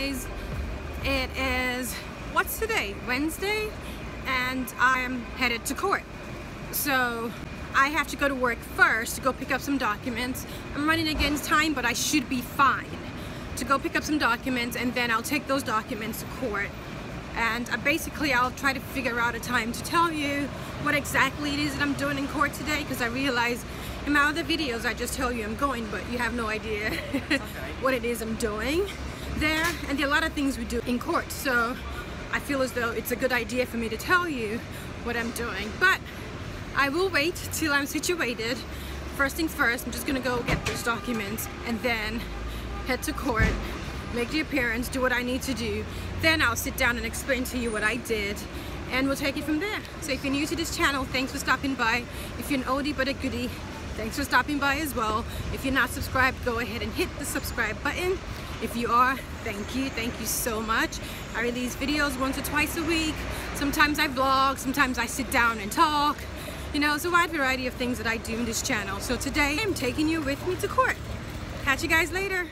guys, it is, what's today? Wednesday, and I'm headed to court. So I have to go to work first to go pick up some documents. I'm running against time, but I should be fine to go pick up some documents, and then I'll take those documents to court. And basically I'll try to figure out a time to tell you what exactly it is that I'm doing in court today, because I realize in my other videos I just tell you I'm going, but you have no idea what it is I'm doing there. And there are a lot of things we do in court, so I feel as though it's a good idea for me to tell you what I'm doing. But I will wait till I'm situated. First things first, I'm just gonna go get those documents and then head to court, make the appearance, do what I need to do. Then I'll sit down and explain to you what I did, and we'll take it from there. So if you're new to this channel, thanks for stopping by. If you're an oldie but a goodie, thanks for stopping by as well. If you're not subscribed, go ahead and hit the subscribe button. If you are, thank you so much. I release videos once or twice a week. Sometimes I vlog, sometimes I sit down and talk. You know, it's a wide variety of things that I do in this channel. So today I'm taking you with me to court. Catch you guys later.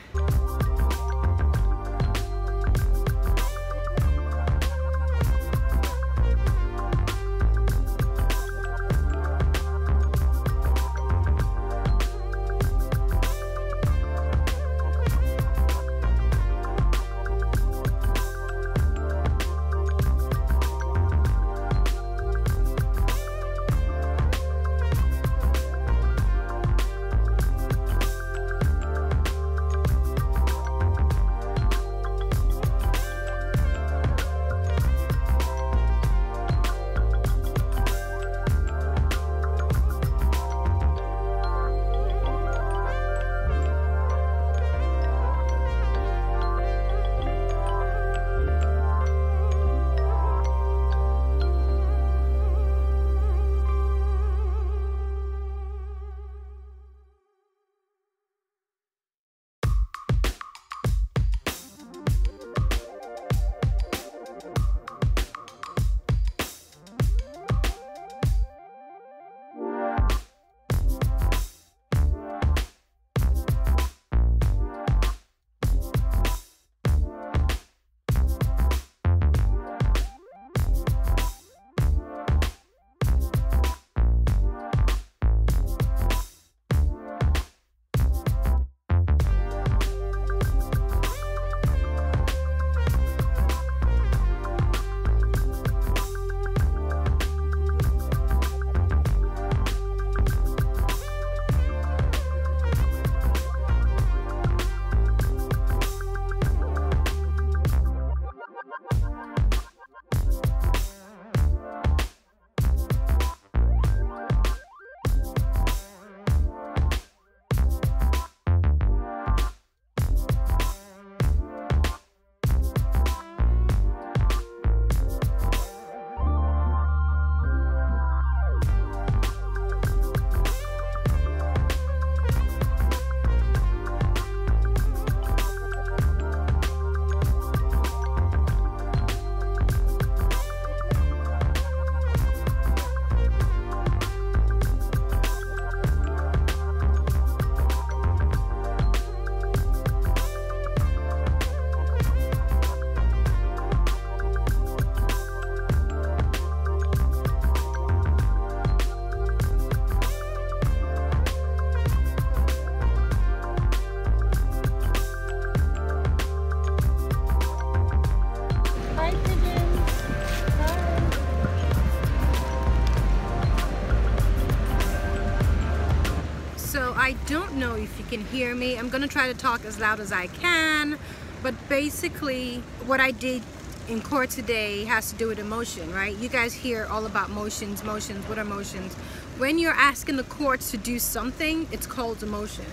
I don't know if you can hear me. I'm gonna try to talk as loud as I can, but basically what I did in court today has to do with emotion, right? You guys hear all about motions. What are motions? When you're asking the courts to do something, it's called a motion.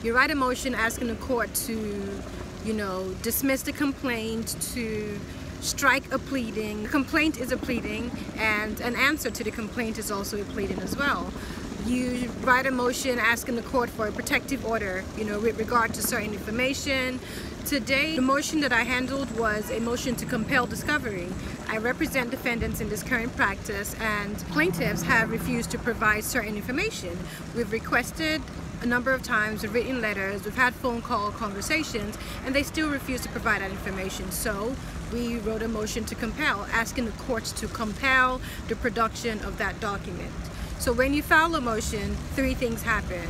You write a motion asking the court to, you know, dismiss the complaint, to strike a pleading. A complaint is a pleading, and an answer to the complaint is also a pleading as well. you write a motion asking the court for a protective order, with regard to certain information. Today, the motion that I handled was a motion to compel discovery. I represent defendants in this current practice, and plaintiffs have refused to provide certain information. We've requested a number of times, we've written letters, we've had phone call conversations, and they still refuse to provide that information. So we wrote a motion to compel, asking the courts to compel the production of that document. So when you file a motion, 3 things happen.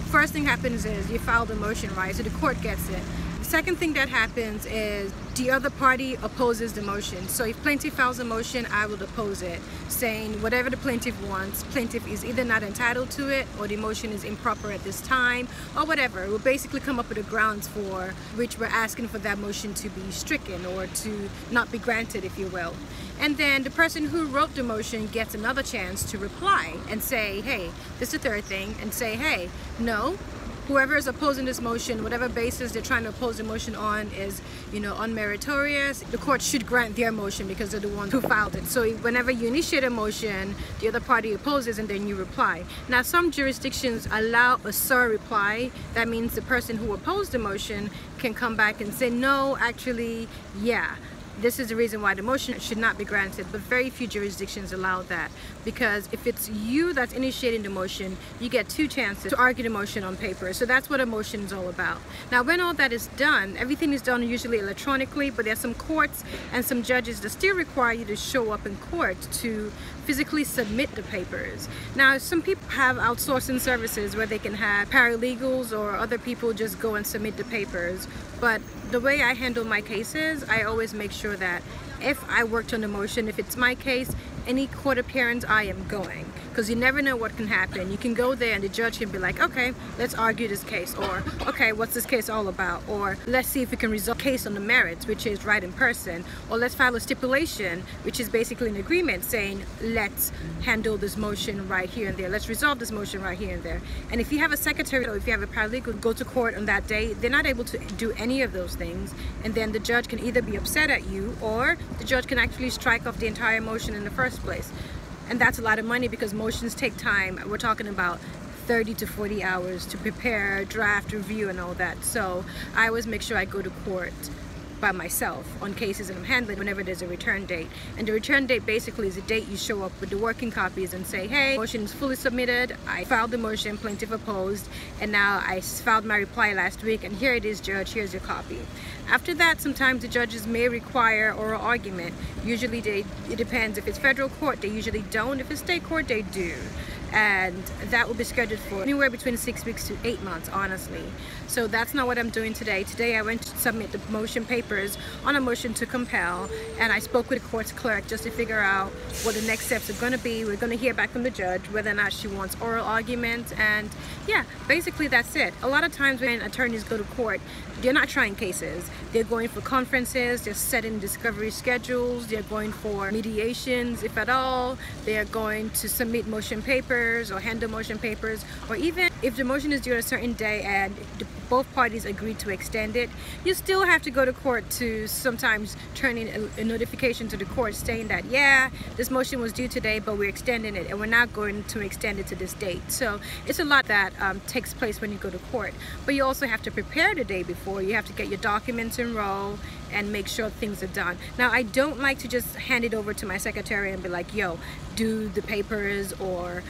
First thing happens is you file the motion, right? So the court gets it. The second thing that happens is the other party opposes the motion. So if plaintiff files a motion, I will oppose it, saying whatever the plaintiff wants, plaintiff is either not entitled to it, or the motion is improper at this time, or whatever. We'll basically come up with the grounds for which we're asking for that motion to be stricken or to not be granted, if you will. And then the person who wrote the motion gets another chance to reply and say, hey, this is the third thing, and say, hey, no, whoever is opposing this motion, whatever basis they're trying to oppose the motion on is, unmeritorious. The court should grant their motion because they're the ones who filed it. So whenever you initiate a motion, the other party opposes and then you reply. Now, some jurisdictions allow a SIR reply. That means the person who opposed the motion can come back and say, no, actually, yeah, this is the reason why the motion should not be granted. But very few jurisdictions allow that, because if it's you that's initiating the motion, you get 2 chances to argue the motion on paper. So that's what a motion is all about. Now, when all that is done, everything is done usually electronically, but there's some courts and some judges that still require you to show up in court to physically submit the papers. Now, some people have outsourcing services where they can have paralegals or other people just go and submit the papers. But the way I handle my cases, I always make sure that if I worked on the motion, if it's my case, any court appearance, I am going. Because you never know what can happen. You can go there and the judge can be like, okay, let's argue this case, or okay, what's this case all about, or let's see if we can resolve the case on the merits, which is right in person, or let's file a stipulation, which is basically an agreement saying, let's handle this motion right here and there, let's resolve this motion right here and there. And if you have a secretary or if you have a paralegal go to court on that day, they're not able to do any of those things, and then the judge can either be upset at you, or the judge can actually strike off the entire motion in the first place. And that's a lot of money because motions take time. We're talking about 30 to 40 hours to prepare, draft, review, and all that. So I always make sure I go to court by myself on cases that I'm handling whenever there's a return date. And the return date basically is the date you show up with the working copies and say, hey, motion is fully submitted, I filed the motion, plaintiff opposed, and now I filed my reply last week, and here it is, judge, here's your copy. After that, sometimes the judges may require oral argument. Usually it depends. If it's federal court, they usually don't. If it's state court, they do. And that will be scheduled for anywhere between 6 weeks to 8 months, honestly. So that's not what I'm doing today. Today I went to submit the motion papers on a motion to compel, and I spoke with the court's clerk just to figure out what the next steps are going to be. We're going to hear back from the judge whether or not she wants oral argument, and yeah, basically that's it. A lot of times when attorneys go to court, they're not trying cases. They're going for conferences, they're setting discovery schedules, they're going for mediations, if at all. They're going to submit motion papers or handle motion papers, or even if the motion is due on a certain day and both parties agree to extend it, you still have to go to court to sometimes turn in a notification to the court saying that, yeah, this motion was due today, but we're extending it and we're not going to extend it to this date. So it's a lot that takes place when you go to court. But you also have to prepare the day before. You have to get your documents in row and make sure things are done. Now, I don't like to just hand it over to my secretary and be like, yo, do the papers, or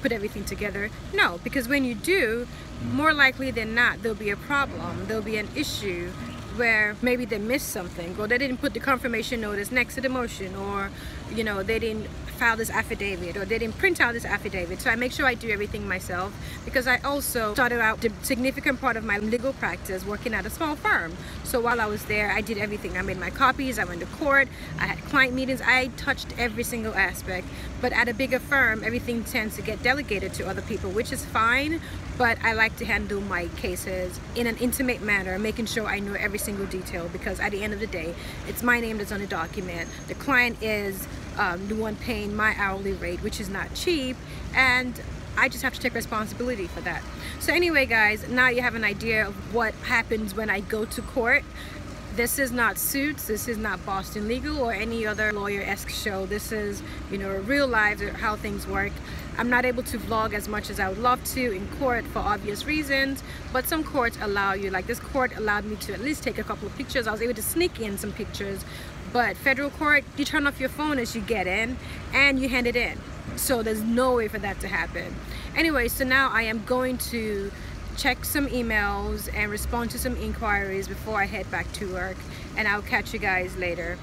put everything together. No, because when you do, more likely than not, there'll be a problem, there'll be an issue where maybe they missed something, or they didn't put the confirmation notice next to the motion, or they didn't file this affidavit, or they didn't print out this affidavit. So I make sure I do everything myself, because I also started out the significant part of my legal practice working at a small firm. So while I was there, I did everything. I made my copies, I went to court, I had client meetings, I touched every single aspect. But at a bigger firm, everything tends to get delegated to other people, which is fine, but I like to handle my cases in an intimate manner, making sure I know every single detail, because at the end of the day, it's my name that's on the document. The client is the one paying my hourly rate, which is not cheap, and I just have to take responsibility for that. So anyway, guys, now you have an idea of what happens when I go to court. This is not Suits, this is not Boston Legal or any other lawyer-esque show. This is, real life, how things work. I'm not able to vlog as much as I would love to in court for obvious reasons, but some courts allow you, like this court allowed me to at least take a couple of pictures. I was able to sneak in some pictures, but federal court, you turn off your phone as you get in and you hand it in. So there's no way for that to happen. Anyway, so now I am going to check some emails and respond to some inquiries before I head back to work, and I'll catch you guys later.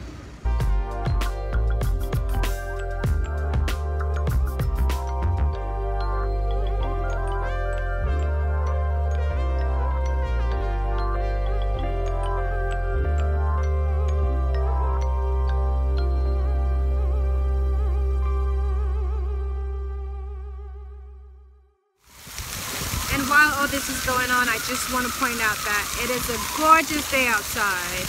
And while all this is going on, I just want to point out that it is a gorgeous day outside.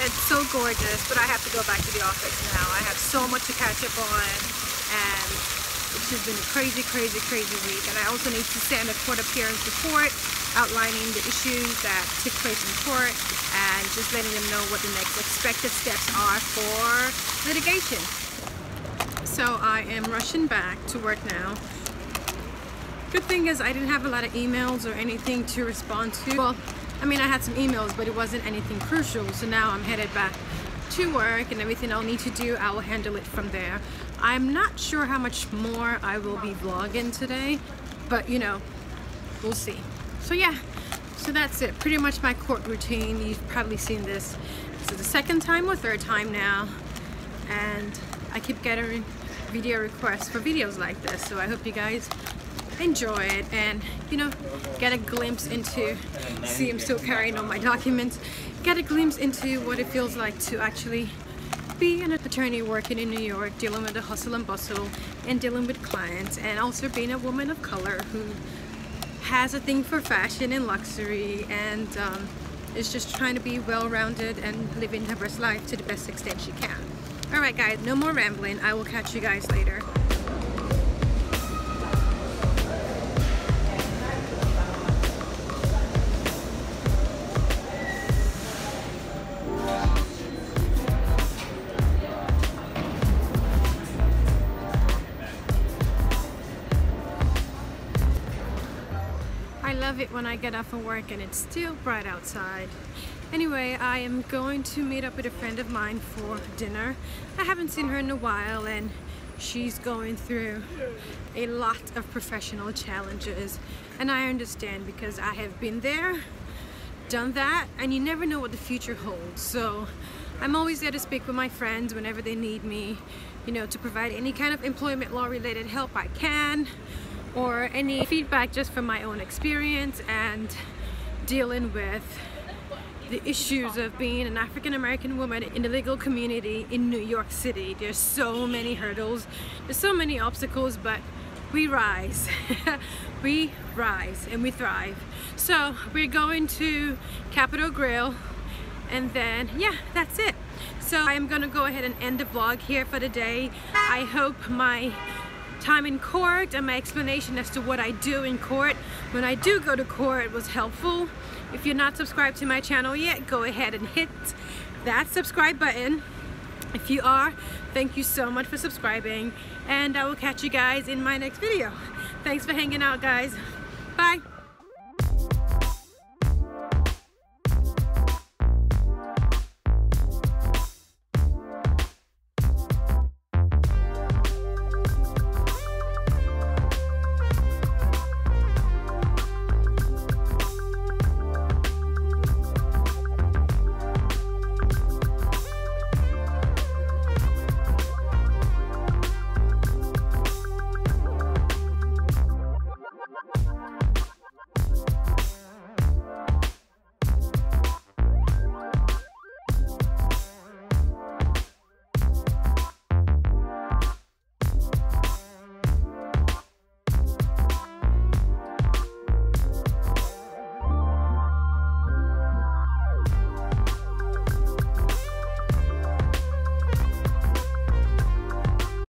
It's so gorgeous, but I have to go back to the office now. I have so much to catch up on, and it's just been a crazy week. And I also need to send a court appearance report outlining the issues that took place in court and just letting them know what the next expected steps are for litigation. So I am rushing back to work now. Good thing is I didn't have a lot of emails or anything to respond to. Well, I mean, I had some emails, but it wasn't anything crucial. So now I'm headed back to work, and everything I'll need to do, I will handle it from there. I'm not sure how much more I will be vlogging today, but you know, we'll see. So yeah, so that's it. Pretty much my court routine. You've probably seen this. This is the second time or third time now, and I keep getting video requests for videos like this. So I hope you guys enjoy it and, you know, get a glimpse into, see I'm still carrying on my documents, get a glimpse into what it feels like to actually be an attorney working in New York, dealing with the hustle and bustle and dealing with clients, and also being a woman of color who has a thing for fashion and luxury, and is just trying to be well-rounded and living her best life to the best extent she can. Alright guys, no more rambling. I will catch you guys later. I love it when I get off of work and it's still bright outside. Anyway, I am going to meet up with a friend of mine for dinner. I haven't seen her in a while, and she's going through a lot of professional challenges, and I understand because I have been there, done that, and you never know what the future holds. So I'm always there to speak with my friends whenever they need me, you know, to provide any kind of employment law related help I can, or any feedback just from my own experience and dealing with the issues of being an African-American woman in the legal community in New York City. There's so many hurdles, there's so many obstacles, but we rise. We rise and we thrive. So we're going to Capitol Grill, and then yeah, that's it. So I am gonna go ahead and end the vlog here for the day. I hope my time in court and my explanation as to what I do in court when I do go to court was helpful. If you're not subscribed to my channel yet, go ahead and hit that subscribe button. If you are, thank you so much for subscribing, and I will catch you guys in my next video. Thanks for hanging out, guys. Bye.